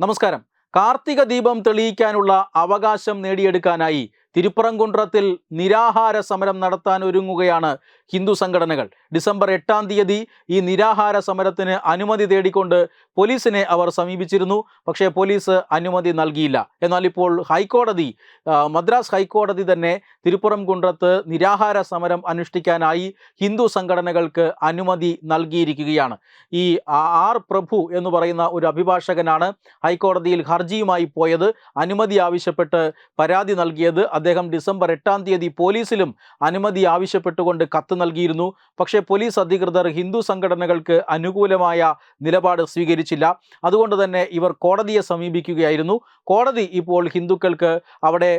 നമസ്കാരം. കാർത്തിക ദീപം തെളിയിക്കാനുള്ള അവകാശം നേടിയെടുക്കാനായി തിരുപ്പറംകുன்றത്തിൽ നിരാഹാര സമരം നടത്താൻ ഒരുങ്ങുകയാണ് ഹിന്ദു സംഘടനകൾ. ഡിസംബർ 8-ാം തീയതി ഈ നിരാഹാര സമരത്തിന് അനുമതി തേടിക്കൊണ്ട് പോലീസിനെ അവർ സമീപിച്ചിരുന്നു. പക്ഷേ പോലീസ് അനുമതി നൽകിയില്ല. എന്നാൽ ഇപ്പോൾ മദ്രാസ് ഹൈക്കോടതി തന്നെ തിരുപ്പറംകുன்றത്ത് നിരാഹാര സമരം അനുഷ്ഠിക്കാനായി ഹിന്ദു സംഘടനകൾക്ക് അനുമതി നൽകിയിരിക്കുകയാണ്. ഈ ആർ പ്രഭു എന്ന് പറയുന്ന ഒരു അഭിഭാഷകനാണ് ഹൈക്കോടതിയിൽ ഹർജിയുമായി പോയത്. അനുമതി ആവശ്യപ്പെട്ട് പരാതി നൽകിയത്. അദ്ദേഹം ഡിസംബർ 8-ാം തീയതി പോലീസിലും അനുമതി ആവശ്യപ്പെട്ടുകൊണ്ട് കത്ത് നൽകിയിരുന്നു. പക്ഷേ പോലീസ് അധികൃതർ ഹിന്ദു സംഘടനകൾക്ക് അനുകൂലമായ നിലപാട് സ്വീകരിച്ചില്ല. അതുകൊണ്ട് തന്നെ ഇവർ കോടതിയെ സമീപിക്കുകയായിരുന്നു. കോടതി ഇപ്പോൾ ഹിന്ദുക്കൾക്ക് അവിടെ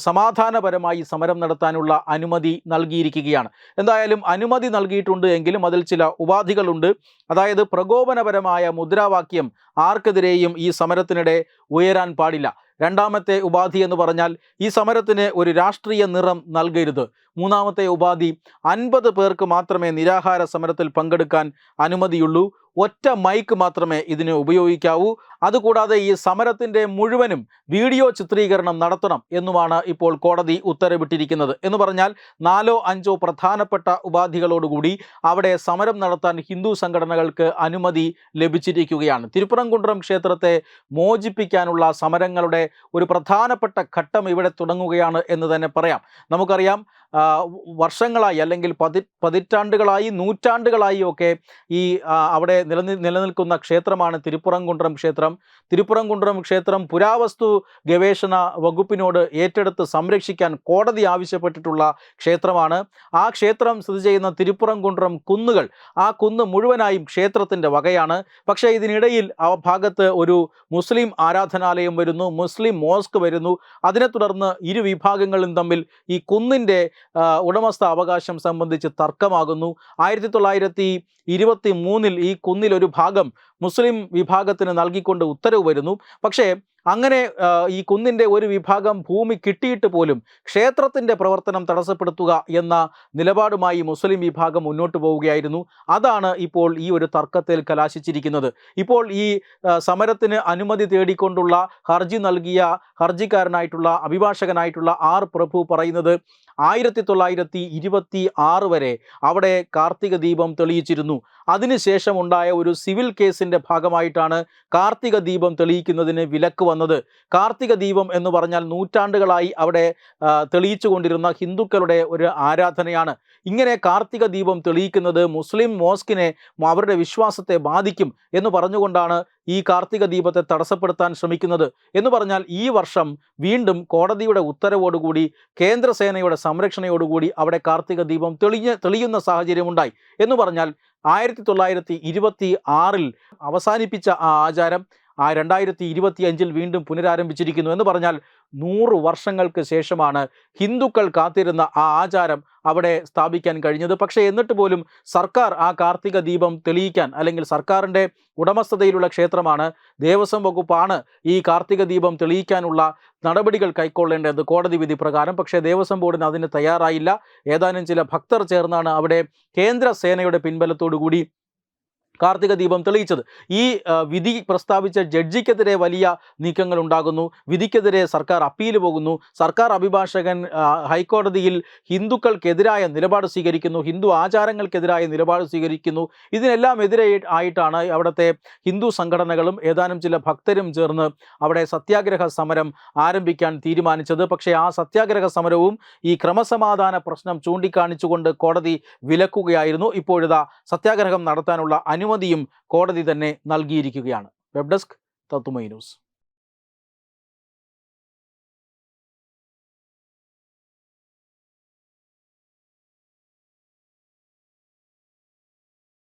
സമാധാനപരമായി സമരം നടത്താനുള്ള അനുമതി നൽകിയിരിക്കുകയാണ്. എന്തായാലും അനുമതി നൽകിയിട്ടുണ്ട് എങ്കിലും അതിൽ ചില ഉപാധികളുണ്ട്. അതായത് പ്രകോപനപരമായ മുദ്രാവാക്യം ആർക്കെതിരെയും ഈ സമരത്തിനിടെ ഉയരാൻ പാടില്ല. രണ്ടാമത്തെ ഉപാധി എന്ന് പറഞ്ഞാൽ ഈ സമരത്തിന് ഒരു രാഷ്ട്രീയ നിറം നൽകരുത്. മൂന്നാമത്തെ ഉപാധി 50 പേർക്ക് മാത്രമേ നിരാഹാര സമരത്തിൽ പങ്കെടുക്കാൻ അനുമതിയുള്ളൂ. ഒറ്റ മൈക്ക് മാത്രമേ ഇതിന് ഉപയോഗിക്കാവൂ. അതുകൂടാതെ ഈ സമരത്തിൻ്റെ മുഴുവനും വീഡിയോ ചിത്രീകരണം നടത്തണം എന്നുമാണ് ഇപ്പോൾ കോടതി ഉത്തരവിട്ടിരിക്കുന്നത്. എന്ന് പറഞ്ഞാൽ 4-5 പ്രധാനപ്പെട്ട ഉപാധികളോടുകൂടി അവിടെ സമരം നടത്താൻ ഹിന്ദു സംഘടനകൾക്ക് അനുമതി ലഭിച്ചിരിക്കുകയാണ്. തിരുപ്പറംകുன்றம் ക്ഷേത്രത്തെ മോചിപ്പിക്കാനുള്ള സമരങ്ങളുടെ ഒരു പ്രധാനപ്പെട്ട ഘട്ടം ഇവിടെ തുടങ്ങുകയാണ് എന്ന് തന്നെ പറയാം. നമുക്കറിയാം, വർഷങ്ങളായി അല്ലെങ്കിൽ പതിറ്റാണ്ടുകളായി നൂറ്റാണ്ടുകളായി ഒക്കെ ഈ അവിടെ നിലനിൽക്കുന്ന ക്ഷേത്രമാണ് തിരുപ്പറംകുன்றம் ക്ഷേത്രം. തിരുപ്പറംകുன்றம் ക്ഷേത്രം പുരാവസ്തു ഗവേഷണ വകുപ്പിനോട് ഏറ്റെടുത്ത് സംരക്ഷിക്കാൻ കോടതി ആവശ്യപ്പെട്ടിട്ടുള്ള ക്ഷേത്രമാണ്. ആ ക്ഷേത്രം സ്ഥിതി ചെയ്യുന്ന തിരുപ്പറംകുன்றம் കുന്നുകൾ, ആ കുന്ന് മുഴുവനായും ക്ഷേത്രത്തിൻ്റെ വകയാണ്. പക്ഷേ ഇതിനിടയിൽ ആ ഭാഗത്ത് ഒരു മുസ്ലിം ആരാധനാലയം വരുന്നു, മുസ്ലിം മോസ്ക് വരുന്നു. അതിനെ തുടർന്ന് ഇരു വിഭാഗങ്ങളും തമ്മിൽ ഈ കുന്നിൻ്റെ ഉടമസ്ഥ അവകാശം സംബന്ധിച്ച് തർക്കമാകുന്നു. 1923 ഈ കുന്നിൽ ഒരു ഭാഗം മുസ്ലിം വിഭാഗത്തിന് നൽകിക്കൊണ്ട് ഉത്തരവ് വരുന്നു. പക്ഷേ അങ്ങനെ ഈ കുന്നിൻ്റെ ഒരു വിഭാഗം ഭൂമി കിട്ടിയിട്ട് പോലും ക്ഷേത്രത്തിൻ്റെ പ്രവർത്തനം തടസ്സപ്പെടുത്തുക എന്ന നിലപാടുമായി മുസ്ലിം വിഭാഗം മുന്നോട്ട് പോവുകയായിരുന്നു. അതാണ് ഇപ്പോൾ ഈ ഒരു തർക്കത്തിൽ കലാശിച്ചിരിക്കുന്നത്. ഇപ്പോൾ ഈ സമരത്തിന് അനുമതി തേടിക്കൊണ്ടുള്ള ഹർജി നൽകിയ ഹർജിക്കാരനായിട്ടുള്ള അഭിഭാഷകനായിട്ടുള്ള ആർ പ്രഭു പറയുന്നത് 1926 വരെ അവിടെ കാർത്തിക ദീപം തെളിയിച്ചിരുന്നു. അതിനുശേഷം ഉണ്ടായ ഒരു സിവിൽ കേസിൻ്റെ ഭാഗമായിട്ടാണ് കാർത്തിക ദീപം തെളിയിക്കുന്നതിന് വിലക്ക് വന്നത്. കാർത്തിക ദീപം എന്ന് പറഞ്ഞാൽ നൂറ്റാണ്ടുകളായി അവിടെ തെളിയിച്ചു കൊണ്ടിരുന്ന ഹിന്ദുക്കളുടെ ഒരു ആരാധനയാണ്. ഇങ്ങനെ കാർത്തിക ദീപം തെളിയിക്കുന്നത് മുസ്ലിം മോസ്കിനെ, അവരുടെ വിശ്വാസത്തെ ബാധിക്കും എന്ന് പറഞ്ഞുകൊണ്ടാണ് ഈ കാർത്തിക ദീപത്തെ തടസ്സപ്പെടുത്താൻ ശ്രമിക്കുന്നത്. എന്ന് പറഞ്ഞാൽ ഈ വർഷം വീണ്ടും കോടതിയുടെ ഉത്തരവോടുകൂടി കേന്ദ്രസേനയുടെ സംരക്ഷണയോടുകൂടി അവിടെ കാർത്തിക ദീപം തെളിയുന്ന സാഹചര്യമുണ്ടായി. എന്ന് പറഞ്ഞാൽ 1926 അവസാനിപ്പിച്ച ആ ആചാരം 2025 വീണ്ടും പുനരാരംഭിച്ചിരിക്കുന്നു. എന്ന് പറഞ്ഞാൽ 100 വർഷങ്ങൾക്ക് ശേഷമാണ് ഹിന്ദുക്കൾ കാത്തിരുന്ന ആ ആചാരം അവിടെ സ്ഥാപിക്കാൻ കഴിഞ്ഞത്. പക്ഷേ എന്നിട്ട് പോലും സർക്കാർ ആ കാർത്തിക ദീപം തെളിയിക്കാൻ, അല്ലെങ്കിൽ സർക്കാരിൻ്റെ ഉടമസ്ഥതയിലുള്ള ക്ഷേത്രമാണ്, ദേവസ്വം വകുപ്പാണ് ഈ കാർത്തിക ദീപം തെളിയിക്കാനുള്ള നടപടികൾ കൈക്കൊള്ളേണ്ടത് കോടതി വിധി പ്രകാരം. പക്ഷേ ദേവസ്വം ബോർഡിന് അതിന് തയ്യാറായില്ല. ഏതാനും ചില ഭക്തർ ചേർന്നാണ് അവിടെ കേന്ദ്ര സേനയുടെ പിൻബലത്തോടുകൂടി കാർത്തിക ദീപം തെളിയിച്ചത്. ഈ വിധി പ്രസ്താവിച്ച ജഡ്ജിക്കെതിരെ വലിയ നീക്കങ്ങൾ ഉണ്ടാകുന്നു. വിധിക്കെതിരെ സർക്കാർ അപ്പീൽ പോകുന്നു. സർക്കാർ അഭിഭാഷകൻ ഹൈക്കോടതിയിൽ ഹിന്ദുക്കൾക്കെതിരായ നിലപാട് സ്വീകരിക്കുന്നു, ഹിന്ദു ആചാരങ്ങൾക്കെതിരായ നിലപാട് സ്വീകരിക്കുന്നു. ഇതിനെല്ലാം എതിരെ ആയിട്ടാണ് അവിടുത്തെ ഹിന്ദു സംഘടനകളും ഏതാനും ചില ഭക്തരും ചേർന്ന് അവിടെ സത്യാഗ്രഹ സമരം ആരംഭിക്കാൻ തീരുമാനിച്ചത്. പക്ഷേ ആ സത്യാഗ്രഹ സമരവും ഈ ക്രമസമാധാന പ്രശ്നം ചൂണ്ടിക്കാണിച്ചുകൊണ്ട് കോടതി വിലക്കുകയായിരുന്നു. ഇപ്പോഴിതാ സത്യാഗ്രഹം നടത്താനുള്ള അനുമതിയും കോടതി തന്നെ നൽകിയിരിക്കുകയാണ്. വെബ് ഡെസ്ക് തത്തുമൈ ന്യൂസ്.